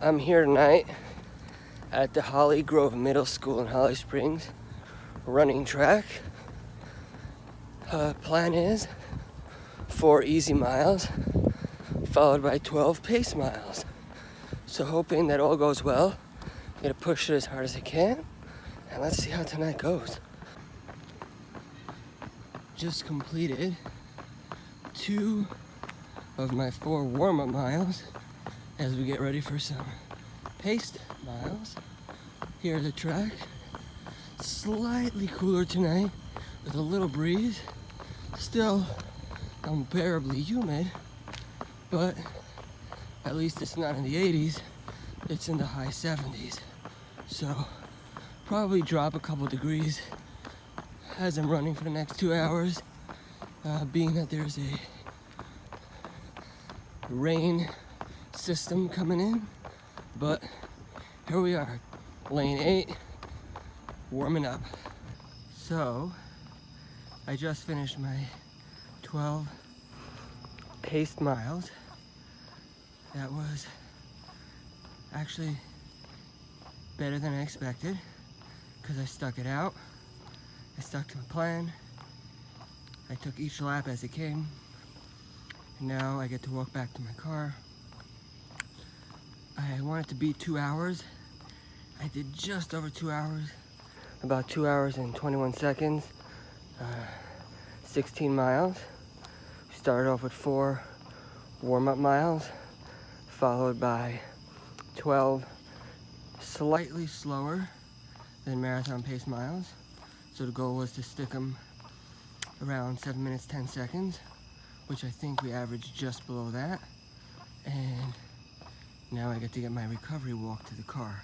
I'm here tonight at the Holly Grove Middle School in Holly Springs, running track. Plan is 4 easy miles, followed by 12 pace miles. So hoping that all goes well, I'm gonna push it as hard as I can, and let's see how tonight goes. Just completed 2 of my 4 warm-up miles as we get ready for some paced miles here at the track. Slightly cooler tonight with a little breeze. Still unbearably humid, but at least it's not in the 80s, it's in the high 70s. So probably drop a couple degrees as I'm running for the next 2 hours, being that there's a rain system coming in. But here we are, lane 8, warming up. So I just finished my 12 paced miles. That was actually better than I expected because I stuck it out. I stuck to my plan. I took each lap as it came. And now I get to walk back to my car. I wanted to beat 2 hours. I did just over 2 hours, about 2 hours and 21 seconds, 16 miles. Started off with 4 warm-up miles, followed by 12 slightly slower than marathon pace miles. So the goal was to stick them around 7 minutes, 10 seconds, which I think we averaged just below that. And now I get to get my recovery walk to the car.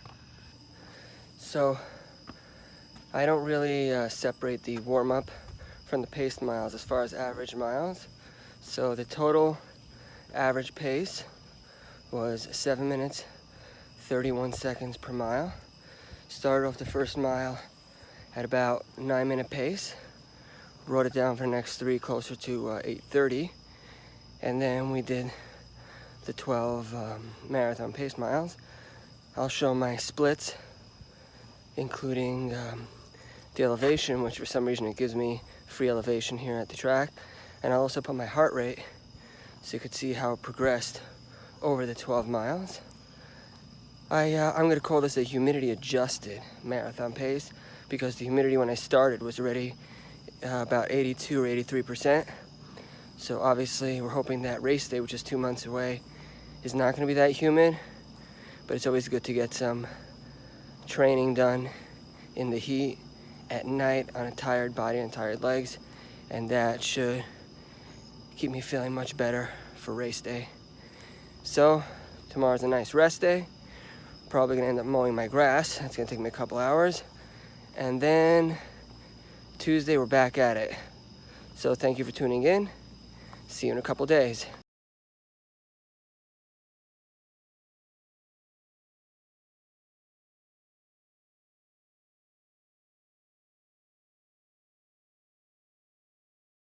So I don't really separate the warm-up from the paced miles as far as average miles. So the total average pace was 7 minutes, 31 seconds per mile. Started off the first mile at about 9-minute pace. Wrote it down for the next 3 closer to 8:30. And then we did the 12 marathon pace miles. I'll show my splits, including the elevation, which for some reason it gives me free elevation here at the track. And I'll also put my heart rate so you could see how it progressed over the 12 miles. I'm gonna call this a humidity adjusted marathon pace because the humidity when I started was already about 82 or 83%. So obviously we're hoping that race day, which is 2 months away, is not gonna be that humid, but it's always good to get some training done in the heat at night on a tired body and tired legs, and that should keep me feeling much better for race day. So tomorrow's a nice rest day. Probably gonna end up mowing my grass. That's gonna take me a couple hours. And then Tuesday we're back at it. So thank you for tuning in. See you in a couple days.